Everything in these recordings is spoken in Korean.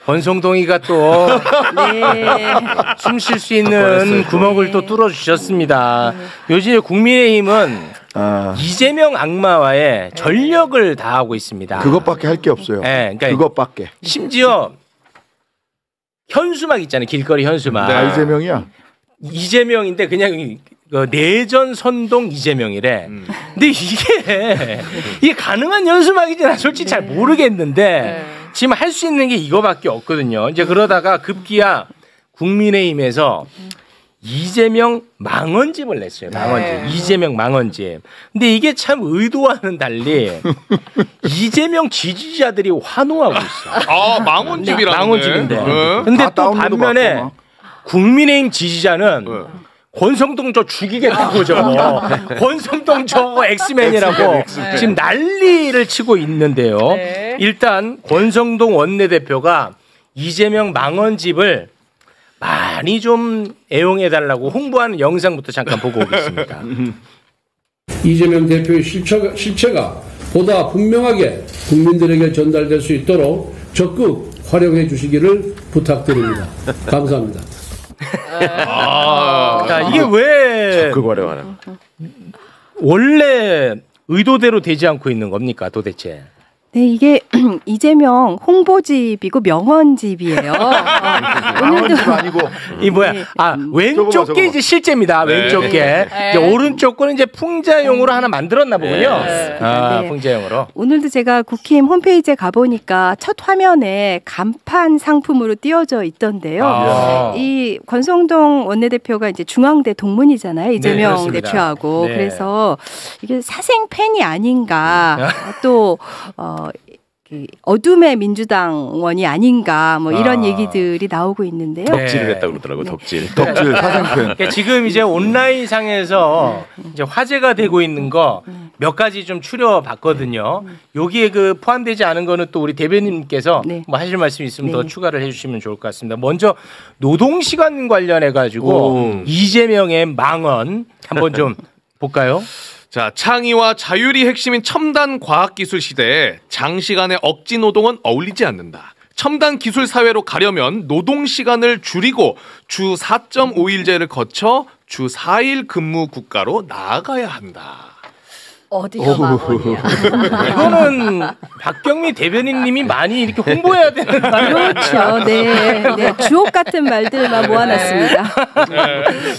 권성동이가 또 숨 쉴 수 있는 구멍을 또 뚫어주셨습니다. 요즘 국민의힘은 이재명 악마와의 전력을 다하고 있습니다. 그것밖에 할 게 없어요. 네, 그러니까 그것밖에. 심지어 현수막 있잖아요. 길거리 현수막. 네. 이재명이야. 이재명인데 그냥 내전 선동 이재명이래. 근데 이게 가능한 현수막인지 난 솔직히 잘 모르겠는데 지금 할 수 있는 게 이거밖에 없거든요. 이제 그러다가 급기야 국민의힘에서 이재명 망언집을 냈어요. 망언집. 이재명 망언집. 근데 이게 참 의도와는 달리 이재명 지지자들이 환호하고 있어. 아, 망언집이라는데. 망언집인데. 근데 또 반면에 국민의힘 지지자는 권성동 저 죽이겠다고 저거. 권성동 저거 엑스맨이라고 지금 난리를 치고 있는데요. 일단 권성동 원내대표가 이재명 망언집을 많이 좀 애용해달라고 홍보하는 영상부터 잠깐 보고 오겠습니다. 이재명 대표의 실체가 보다 분명하게 국민들에게 전달될 수 있도록 적극 활용해 주시기를 부탁드립니다. 감사합니다. 자, 이게 왜 적극 활용하는 원래 의도대로 되지 않고 있는 겁니까 도대체? 네, 이게 이재명 홍보집이고 명언집이에요. 명언집 아니고 이 뭐야? 왼쪽 게 이제 실제입니다. 왼쪽 게 이제 오른쪽 거는 이제 풍자용으로 하나 만들었나 보군요. 풍자용으로. 오늘도 제가 국힘 홈페이지에 가보니까 첫 화면에 간판 상품으로 띄워져 있던데요. 이 권성동 원내대표가 이제 중앙대 동문이잖아요. 이재명 대표하고. 그래서 이게 사생 팬이 아닌가. 또 어둠의 민주당원이 아닌가 뭐 이런 얘기들이 나오고 있는데요. 덕질을 했다고 그러더라고요. 덕질 사생팬. 그러니까 지금 이제 온라인 상에서 이제 화제가 되고 있는 거 몇 가지 좀 추려봤거든요. 여기에 그 포함되지 않은 거는 또 우리 대변인님께서 뭐 하실 말씀 있으면 더 추가를 해주시면 좋을 것 같습니다. 먼저 노동 시간 관련해 가지고 이재명의 망언 한번 좀 볼까요? 자, 창의와 자율이 핵심인 첨단 과학기술 시대에 장시간의 억지 노동은 어울리지 않는다. 첨단 기술 사회로 가려면 노동 시간을 줄이고 주 4.5일제를 거쳐 주 4일 근무 국가로 나아가야 한다. 어디가 망언이야. 이거는 박경미 대변인님이 많이 이렇게 홍보해야 되는 거 아니에요? 그렇죠. 네. 주옥 같은 말들만 모아놨습니다.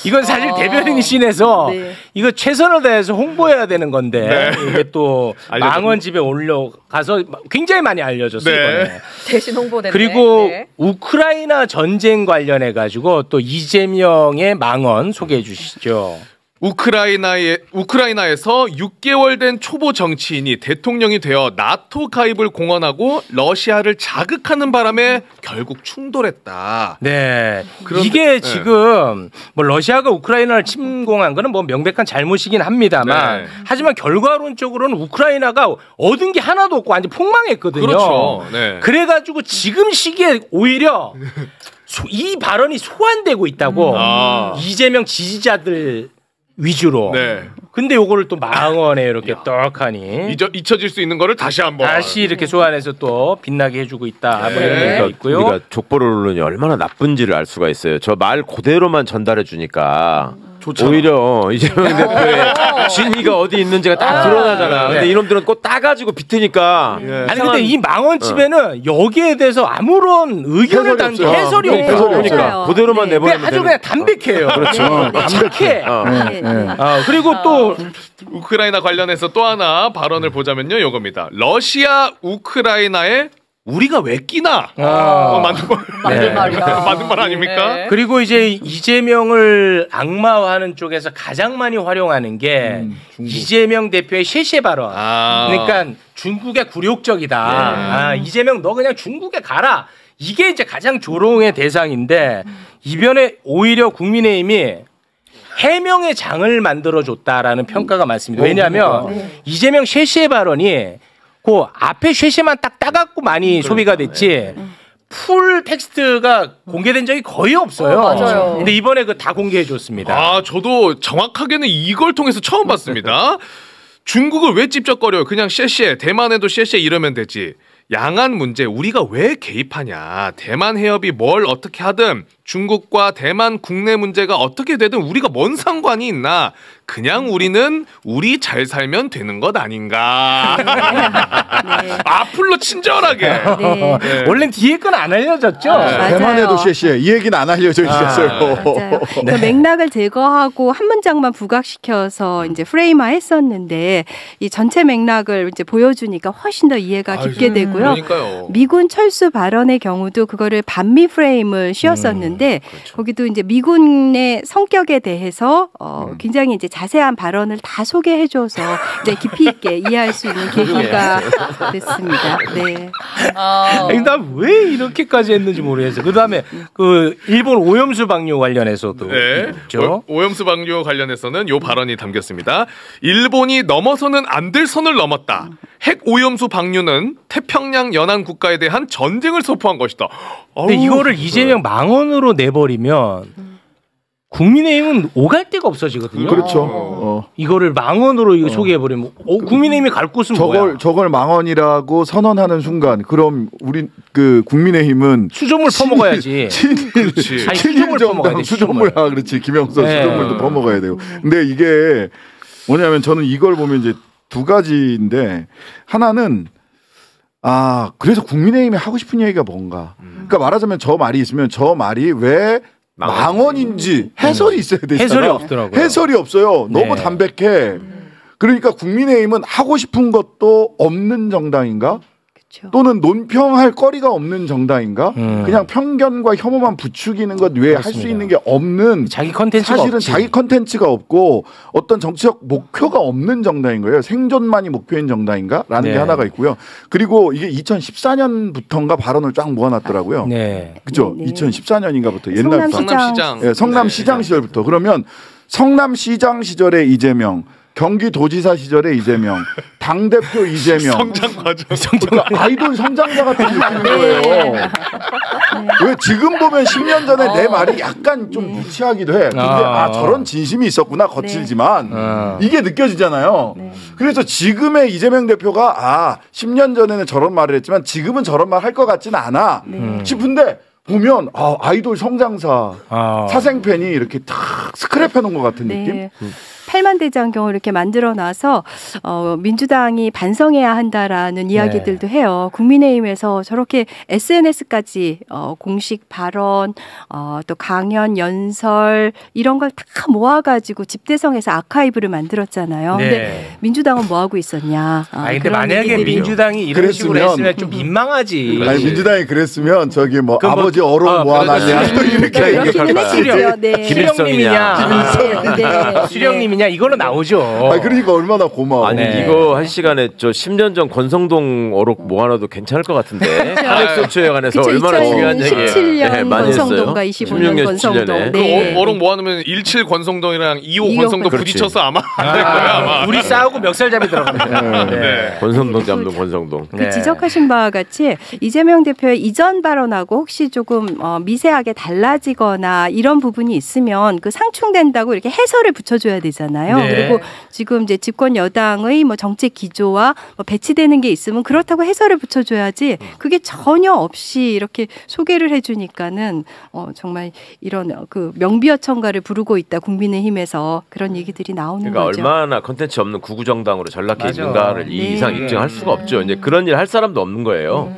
이건 사실 대변인이신에서 이거 최선을 다해서 홍보해야 되는 건데 이게 또 망언집에 올려가서 굉장히 많이 알려졌어요. 대신 홍보됐네. 그리고 우크라이나 전쟁 관련해 가지고 또 이재명의 망언 소개해 주시죠. 우크라이나에서 6개월 된 초보 정치인이 대통령이 되어 나토 가입을 공언하고 러시아를 자극하는 바람에 결국 충돌했다. 네. 이게 지금 뭐 러시아가 우크라이나를 침공한 거는 뭐 명백한 잘못이긴 합니다만 하지만 결과론적으로는 우크라이나가 얻은 게 하나도 없고 완전 폭망했거든요. 그렇죠. 그래가지고 지금 시기에 오히려 이 발언이 소환되고 있다고 이재명 지지자들 위주로. 근데 요거를 또 망언에 이렇게 떡하니 잊혀질 수 있는 거를 다시 이렇게 소환해서 또 빛나게 해주고 있다. 뭐 이런 얘기가 있고요. 우리가 족보를 언론이 얼마나 나쁜지를 알 수가 있어요. 저 말 그대로만 전달해 주니까 오히려 이재명 대표의 진위가 어디 있는지가 딱 드러나잖아. 근데 이놈들은 꼭 따가지고 비트니까. 아니 근데 이 망언집에는 여기에 대해서 아무런 의견을 담긴 해설이 없어요. 그러니까 그대로만 내보내면 아주 그냥 담백해요. 그렇죠. 담백해. 그리고 또 우크라이나 관련해서 또 하나 발언을 보자면요, 이겁니다. 러시아 우크라이나에 우리가 왜 끼나? 맞는 말이야. 맞는 말 아닙니까? 그리고 이제 이재명을 악마화하는 쪽에서 가장 많이 활용하는 게 이재명 대표의 셰셰 발언. 그러니까 중국의 굴욕적이다. 이재명 너 그냥 중국에 가라. 이게 이제 가장 조롱의 대상인데 이번에 오히려 국민의힘이 해명의 장을 만들어줬다라는 평가가 많습니다. 왜냐하면 이재명 셰셰 발언이 그 앞에 쉐쉐만 딱 따갖고 많이 소비가 됐지 풀 텍스트가 공개된 적이 거의 없어요. 맞아요. 근데 이번에 그 다 공개해 줬습니다. 저도 정확하게는 이걸 통해서 처음 봤습니다. 중국을 왜 찝쩍거려요? 그냥 쉐쉐, 대만에도 쉐쉐 이러면 되지. 양안 문제 우리가 왜 개입하냐. 대만 해협이 뭘 어떻게 하든 중국과 대만 국내 문제가 어떻게 되든 우리가 뭔 상관이 있나. 그냥 우리는 우리 잘 살면 되는 것 아닌가. 네. 앞으로 친절하게. 네. 네. 원래 뒤에 건 안 알려졌죠. 대만에도 셰시에 이 얘기는 안 알려져 있었어요. 맞아요. 그 맥락을 제거하고 한 문장만 부각시켜서 이제 프레임화했었는데 이 전체 맥락을 이제 보여주니까 훨씬 더 이해가 깊게 되고요. 그러니까요. 미군 철수 발언의 경우도 그거를 반미 프레임을 씌웠었는데 그렇죠. 거기도 이제 미군의 성격에 대해서 굉장히 이제 자세한 발언을 다 소개해줘서 이제 깊이 있게 이해할 수 있는 계기가 됐습니다. 네. 난왜 이렇게까지 했는지 모르겠어요. 그다음에 그 일본 오염수 방류 관련해서도 네. 있죠. 오염수 방류 관련해서는 요 발언이 담겼습니다. 일본이 넘어서는 안 될 선을 넘었다. 핵 오염수 방류는 태평양 연안 국가에 대한 전쟁을 선포한 것이다. 근데 이거를 이재명 망언으로 내버리면 국민의힘은 오갈 데가 없어지거든요. 그렇죠. 이거를 망언으로 이거 소개해버리면 국민의힘이 갈 곳은 뭐야? 저걸 망언이라고 선언하는 순간 그럼 우리 그 국민의힘은 수조물 퍼먹어야지. 그렇지. 아니, 수조물 퍼먹어야 돼. 수조물. 그렇지. 김영선 네. 수조물도 퍼먹어야 되고. 근데 이게 뭐냐면 저는 이걸 보면 이제 두 가지인데 하나는 그래서 국민의힘이 하고 싶은 얘기가 뭔가. 그러니까 말하자면 저 말이 있으면 저 말이 왜 망언인지 해설이 있어야 되잖아. 해설이 없더라고요. 해설이 없어요. 너무 네. 담백해. 그러니까 국민의힘은 하고 싶은 것도 없는 정당인가? 그렇죠. 또는 논평할 거리가 없는 정당인가? 그냥 편견과 혐오만 부추기는 것 외에 할 수 있는 게 없는 자기 컨텐츠가 사실은 없지. 자기 컨텐츠가 없고 어떤 정치적 목표가 없는 정당인 거예요. 생존만이 목표인 정당인가라는 네. 게 하나가 있고요. 그리고 이게 2014년부터인가 발언을 쫙 모아놨더라고요. 네. 그죠? 네. 2014년인가부터 옛날부터 성남시장. 예, 성남시장 시절부터. 그러면 성남시장 시절에 이재명, 경기도지사 시절에 이재명, 당대표 이재명. 성장 과정. 그러니까 아이돌 성장자 같은 느낌인 거예요. 왜 지금 보면 10년 전에 내 말이 약간 좀 유치하기도 해. 근데 저런 진심이 있었구나 거칠지만 이게 느껴지잖아요. 그래서 지금의 이재명 대표가 10년 전에는 저런 말을 했지만 지금은 저런 말 할 것 같지는 않아 싶은데 보면 아이돌 성장사 사생팬이 이렇게 탁 스크랩해 놓은 것 같은 느낌? 8만 대장경을 이렇게 만들어 놔서 민주당이 반성해야 한다라는 이야기들도 해요. 국민의힘에서 저렇게 SNS까지 공식 발언, 또 강연, 연설 이런 걸 다 모아가지고 집대성에서 아카이브를 만들었잖아요. 네. 근데 민주당은 뭐 하고 있었냐? 근데 그런 만약에 얘기들이. 민주당이 이런 식으로 했으면 좀 민망하지. 아니 민주당이 그랬으면 저기 뭐 아버지 어록 모아놨냐 또 이렇게 그렇기는 했겠죠. 네. 수령님이냐, 수령님이냐 이걸로 나오죠. 그러니까 얼마나 고마워. 아니 이거 한 시간에 저 10년 전 권성동 어록 모아놔도 괜찮을 것 같은데 탄핵 소추에 관해서 얼마나 중요한 얘기 17년 권성동과 25년 권성동. 그 어록 모아놓으면 17 권성동이랑 25 권성동 부딪혀서 아마 안 될 거야. 아마. 우리 싸우고 멱살잡이 들어갑니다. 권성동 잡는 권성동. 그 지적하신 바와 같이 이재명 대표의 이전 발언하고 혹시 조금 미세하게 달라지거나 이런 부분이 있으면 그 상충된다고 이렇게 해설을 붙여줘야 되잖아요. 네. 그리고 지금 이제 집권 여당의 뭐 정책 기조와 뭐 배치되는 게 있으면 그렇다고 해설을 붙여줘야지 그게 전혀 없이 이렇게 소개를 해주니까는 정말 이런 그 명비어천가를 부르고 있다 국민의힘에서 그런 얘기들이 나오는 그러니까 거죠. 얼마나 컨텐츠 없는 구구정당으로 전락해 맞아. 있는가를 이 네. 이상 입증할 수가 없죠. 이제 그런 일 할 사람도 없는 거예요.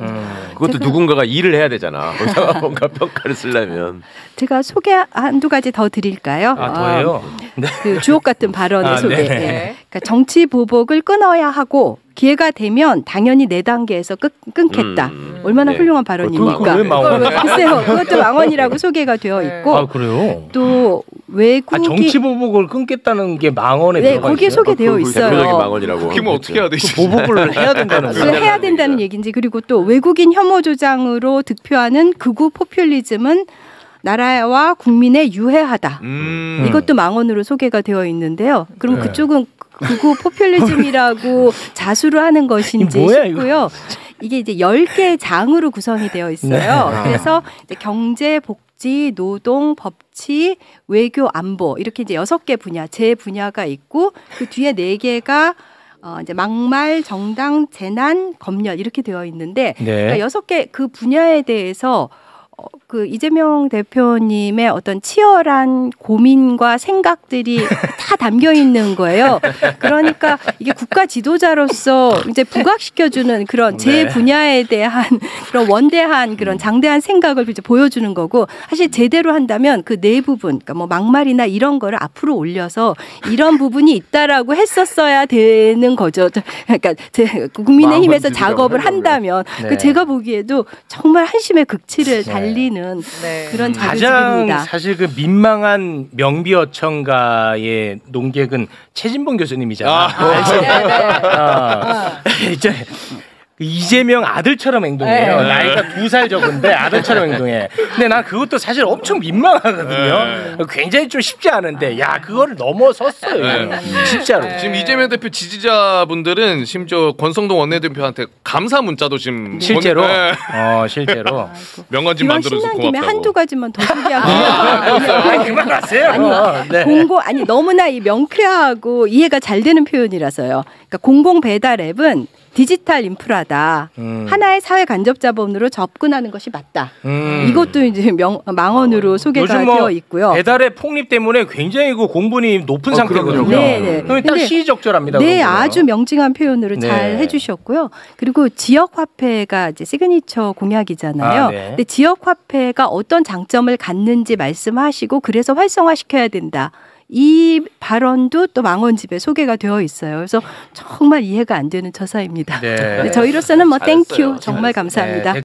그것도 누군가가 일을 해야 되잖아. 뭔가 평가를 쓰려면. 제가 소개 한두 가지 더 드릴까요? 더해요? 네. 그 주옥 같은 발언의 소개. 네. 네. 그러니까 정치 보복을 끊어야 하고 기회가 되면 당연히 내 단계에서 끊겠다. 얼마나 네. 훌륭한 발언입니까? 왜 망언? 글쎄요. 그것도 망언이라고 소개가 되어 있고 그래요? 또 외국이 정치 보복을 끊겠다는 게 망언에 들어가 거기에 있어요? 소개되어 있어요. 대표적인 망언이라고. 그러면 어떻게 해야 되지? 보복을 해야 된다는 그걸 해야 된다는 얘기인지 그리고 또 외국인 혐오 조장으로 득표하는 극우 포퓰리즘은 나라와 국민에 유해하다. 이것도 망언으로 소개가 되어 있는데요. 그럼 그쪽은 극우 포퓰리즘이라고 자수를 하는 것인지 뭐야, 싶고요. 이게 이제 10개의 장으로 구성이 되어 있어요. 그래서 이제 경제, 복지, 노동, 법치, 외교, 안보 이렇게 이제 6개 분야, 제 분야가 있고 그 뒤에 4개가 이제 막말, 정당, 재난, 검열 이렇게 되어 있는데 네. 그러니까 6개 그 분야에 대해서 그 이재명 대표님의 어떤 치열한 고민과 생각들이 다 담겨 있는 거예요. 그러니까 이게 국가 지도자로서 이제 부각시켜주는 그런 제 분야에 대한 그런 원대한 그런 장대한 생각을 이제 보여주는 거고 사실 제대로 한다면 그 네 부분, 그러니까 뭐 막말이나 이런 거를 앞으로 올려서 이런 부분이 있다라고 했었어야 되는 거죠. 그러니까 국민의힘에서 작업을 한다면 네. 제가 보기에도 정말 한심의 극치를 달리는 그런 가장 자료집입니다. 사실 그 민망한 명비어천가의 논객은 최진봉 교수님이잖아. 이제 이재명 아들처럼 행동해요. 네. 나이가 2살 적은데 아들처럼 행동해. 근데 난 그것도 사실 엄청 민망하거든요. 굉장히 좀 쉽지 않은데 야 그거를 넘어섰어요. 진짜로. 지금 이재명 대표 지지자분들은 심지어 권성동 원내대표한테 감사 문자도 지금 실제로. 네. 실제로. 명언집 이왕 만들어서 신난 김에 고맙다고. 한두 가지만 더 소개하고 그만하세요. 네. 너무나 이 명쾌하고 이해가 잘 되는 표현이라서요. 그러니까 공공 배달 앱은 디지털 인프라다. 하나의 사회 간접 자본으로 접근하는 것이 맞다. 이것도 이제 망언으로 소개가 요즘 뭐 되어 있고요. 배달의 폭립 때문에 굉장히 그 공분이 높은 상태거든요. 네. 그럼 딱 시의적절합니다. 네, 그런 거는. 아주 명징한 표현으로 네. 잘 해주셨고요. 그리고 지역 화폐가 이제 시그니처 공약이잖아요. 네. 근데 지역 화폐가 어떤 장점을 갖는지 말씀하시고 그래서 활성화시켜야 된다. 이 발언도 또 망언집에 소개가 되어 있어요. 그래서 정말 이해가 안 되는 처사입니다. 네. 저희로서는 뭐 잘했어요. 땡큐 정말 감사합니다. 네.